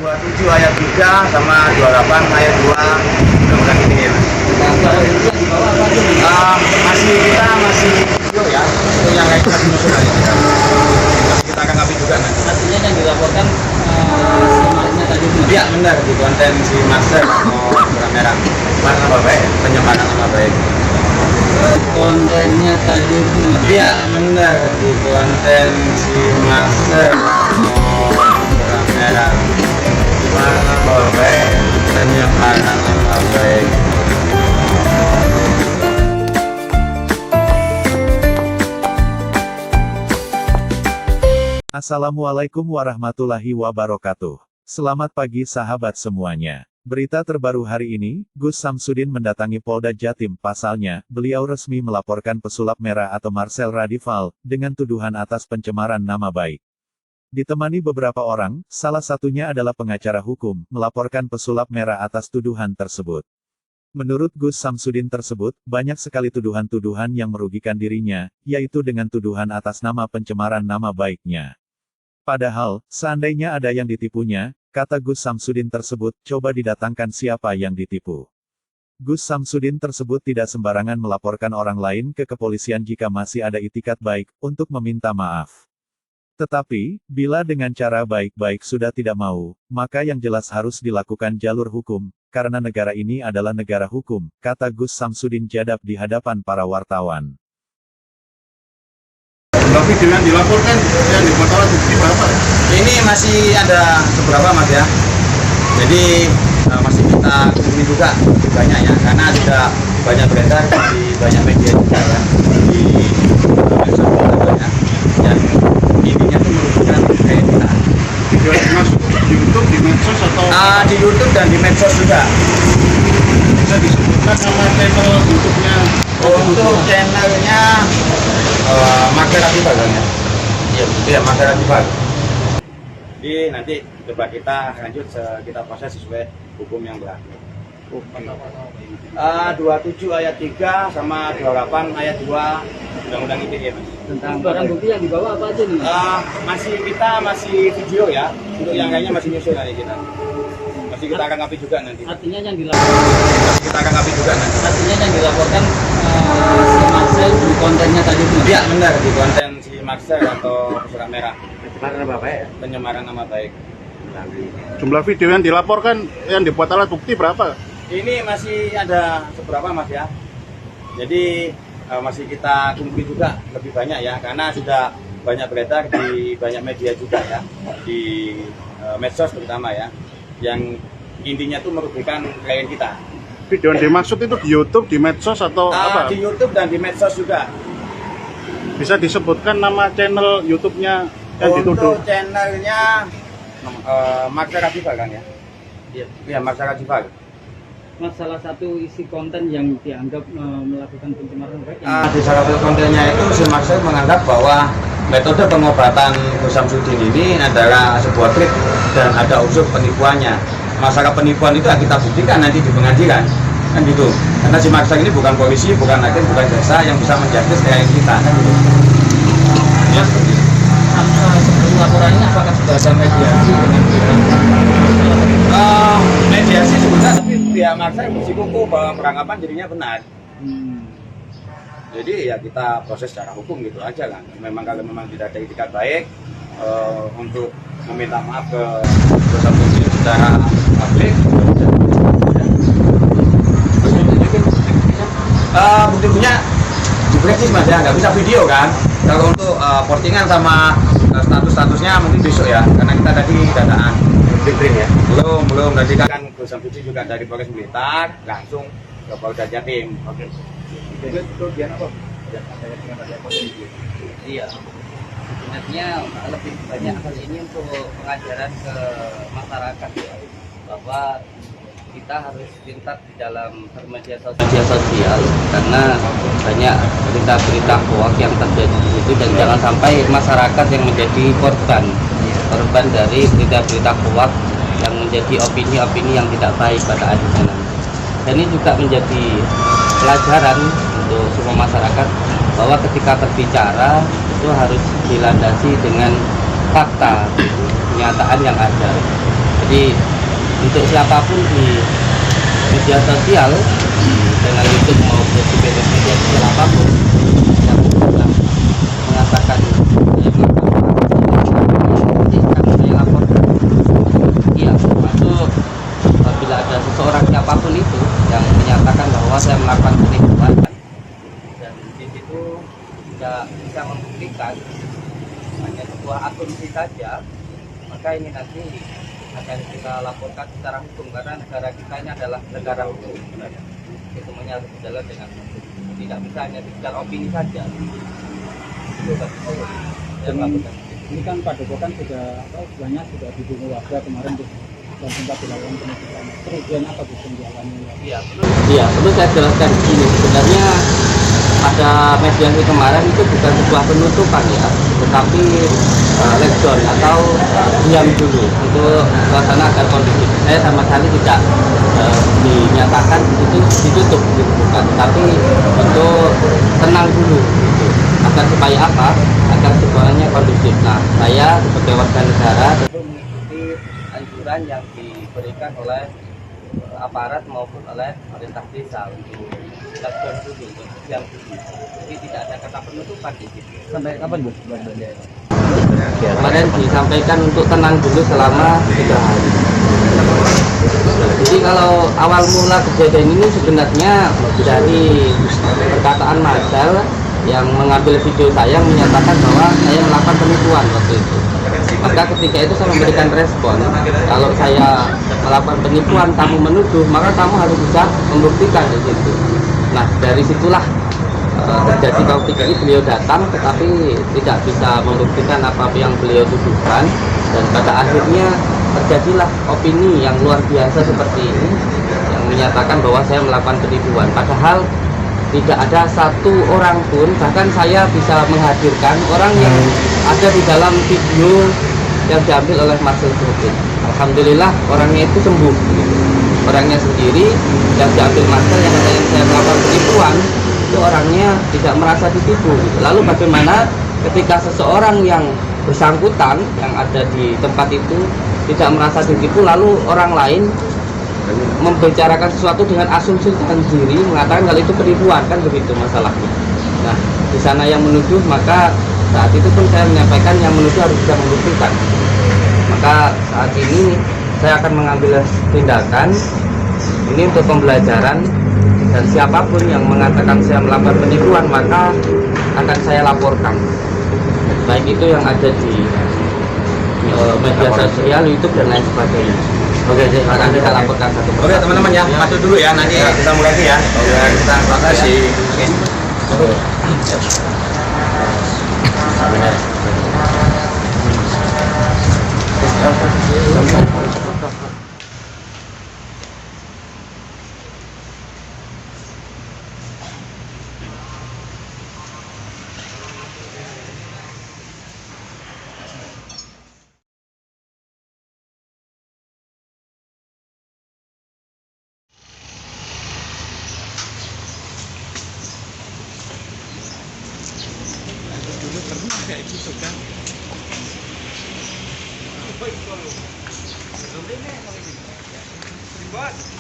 27 ayat 3 sama 28 ayat 2 undang-undang ITE, Mas. Masih video ya, untuk yang lain masih muncul lagi. Kita akan kapi juga nanti. Artinya yang dilaporkan semuanya tadi itu? Iya benar, di konten si Master mau merah warna apa baik, penyemaran nama baik. Kontennya tadi itu? Iya benar, di konten si Master mau merah warna apa baik, penyemaran nama baik. Assalamualaikum warahmatullahi wabarakatuh. Selamat pagi sahabat semuanya. Berita terbaru hari ini, Gus Samsudin mendatangi Polda Jatim. Pasalnya, beliau resmi melaporkan pesulap merah atau Marcel Radival, dengan tuduhan atas pencemaran nama baik. Ditemani beberapa orang, salah satunya adalah pengacara hukum, melaporkan pesulap merah atas tuduhan tersebut. Menurut Gus Samsudin tersebut, banyak sekali tuduhan-tuduhan yang merugikan dirinya, yaitu dengan tuduhan atas nama pencemaran nama baiknya. Padahal, seandainya ada yang ditipunya, kata Gus Samsudin tersebut, coba didatangkan siapa yang ditipu. Gus Samsudin tersebut tidak sembarangan melaporkan orang lain ke kepolisian jika masih ada itikat baik, untuk meminta maaf. Tetapi, bila dengan cara baik-baik sudah tidak mau, maka yang jelas harus dilakukan jalur hukum, karena negara ini adalah negara hukum, kata Gus Samsudin jadab di hadapan para wartawan. Video yang dilaporkan yang dibuat alat bukti berapa? Ini masih ada beberapa Mas ya. Jadi masih kita kumpulin juga lebih banyak ya, karena sudah banyak beredar di banyak media juga ya, di medsos juga banyak. Dan intinya tuh merugikan kayak kita. Video yang masuk di YouTube, di medsos atau? Di YouTube dan di medsos juga. Bisa disebutkan nama channel YouTube-nya? Untuk channelnya Marcel Radival kan ya? Iya, Marcel Radival. Jadi nanti coba kita lanjut, kita proses sesuai hukum yang berlaku. 27 ayat 3 sama 28 ayat 2 undang-undang ITE, Mas. Tentang barang bukti yang dibawa apa aja nih? Masih video ya. Untuk yang lainnya masih nyusul nanti kita. Masih kita akan kapi juga nanti. Artinya yang dilaporkan? Masih kita akan kapi juga nanti. Artinya yang dilaporkan si Marcel di kontennya tadi itu? Iya benar, di konten si Marcel atau pesulap merah. Pencemaran nama baik. Penyemaran nama baik. Jumlah video yang dilaporkan yang dibuat alat bukti berapa? Ini masih ada beberapa Mas ya. Jadi masih kita kumpulin juga lebih banyak ya, karena sudah banyak beredar di banyak media juga ya, di medsos terutama ya, yang intinya tuh merugikan klien kita. Video yang dimaksud itu di YouTube, di medsos atau apa? Di YouTube dan di medsos juga. Bisa disebutkan nama channel YouTube-nya yang dituduh? Untuk channelnya Marcel Radival kan ya? Iya, Marcel Radival. Mas, salah satu isi konten yang dianggap melakukan pencemaran baik Di salah satu kontennya itu si Marcel menganggap bahwa metode pengobatan Gus Samsudin ini adalah sebuah trik dan ada unsur penipuannya. Masalah penipuan itu kita buktikan nanti di pengadilan, kan gitu. Karena si Marcel ini bukan polisi, bukan hakim, bukan jaksa yang bisa menjudge klien kita, kan gitu. Ya, seperti itu. Sebelum laporan ini apakah sudah ada mediasi dengan mediasi sebenarnya, tapi pihak Marcel bersikukuh bahwa perangkapan jadinya benar. Jadi ya kita proses secara hukum gitu aja kan. Memang kalau memang tidak ada itikat baik untuk meminta maaf ke Gus Samsudin secara publik, buktinya diprediksi Mas ya, nggak bisa video kan. Kalau untuk postingan sama status-statusnya mungkin besok ya, karena kita tadi dataan print ya. Belum tadi kan Gus Samsudin juga dari Polres Blitar langsung ke Polda Jatim. Oke. Itu dia apa? Iya. Sebenarnya lebih banyak hal ini untuk pengajaran ke masyarakat ya, bahwa kita harus pintar di dalam bermedia sosial karena banyak berita-berita hoax yang terjadi di situ, dan jangan sampai masyarakat yang menjadi korban dari berita-berita hoax yang menjadi opini-opini yang tidak baik pada akhirnya nanti. Dan ini juga menjadi pelajaran untuk semua masyarakat bahwa ketika berbicara itu harus dilandasi dengan fakta, kenyataan yang ada. Jadi untuk siapapun di media sosial, dengan YouTube maupun di media sosial apapun, yang sudah mengatakan saya lapor, iya, termasuk apabila ada seseorang siapapun itu yang menyatakan bahwa saya melakukan penipuan dan di situ tidak bisa membuktikan, hanya sebuah asumsi saja, maka ini nanti akan kita laporkan secara hukum, karena negara kita ini adalah negara hukum. Semuanya harus berjalan dengan hukum, tidak bisa hanya sekedar opini saja. Ini kan Pak Depokan sudah banyak sudah didukung warga kemarin tuh dan sempat dilakukan penutupan. Kerugian apa Bu yang dialami? Iya, perlu saya jelaskan begini. Sebenarnya pada mediasi kemarin itu bukan sebuah penutupan ya, tetapi lockdown atau diam dulu untuk suasana agar kondusif. Saya sama sekali tidak dinyatakan itu ditutup, gitu, bukan. Tapi untuk tenang dulu, gitu. Agar supaya apa? Agar semuanya kondusif. Nah, saya sebagai warga negara tentu mengikuti anjuran yang diberikan oleh aparat maupun oleh pemerintah desa untuk lockdown dulu, untuk diam dulu. Jadi tidak ada kata penutupan di situ. Sampai kapan Bu? Kemarin disampaikan untuk tenang dulu selama 3 hari. Jadi kalau awal mula kejadian ini sebenarnya dari perkataan Marcel yang mengambil video saya menyatakan bahwa saya melakukan penipuan waktu itu. Maka ketika itu saya memberikan respon, kalau saya melakukan penipuan, kamu menuduh, maka kamu harus bisa membuktikan di situ. Nah, dari situlah terjadi konflik ini. Beliau datang tetapi tidak bisa membuktikan apa yang beliau tuduhkan, dan pada akhirnya terjadilah opini yang luar biasa seperti ini yang menyatakan bahwa saya melakukan penipuan, padahal tidak ada satu orang pun, bahkan saya bisa menghadirkan orang yang ada di dalam video yang diambil oleh Marcel Grupin. Alhamdulillah orangnya itu sembuh, orangnya sendiri yang diambil Marcel yang katanya saya melakukan penipuan, itu orangnya tidak merasa ditipu. Lalu bagaimana ketika seseorang yang bersangkutan yang ada di tempat itu tidak merasa ditipu, lalu orang lain membicarakan sesuatu dengan asumsi sendiri, mengatakan kalau itu penipuan, kan begitu masalahnya. Nah, di sana yang menuduh, maka saat itu pun saya menyampaikan yang menuduh harus bisa membuktikan. Maka saat ini saya akan mengambil tindakan ini untuk pembelajaran, dan siapapun yang mengatakan saya melakukan penipuan maka akan saya laporkan, baik itu yang ada di media sosial, YouTube dan lain sebagainya. Oke, akan kita laporkan satu persatu. Oke teman-teman ya, masuk dulu ya, nanti kita mulai ya. Oke, kita terima kasih. Bos.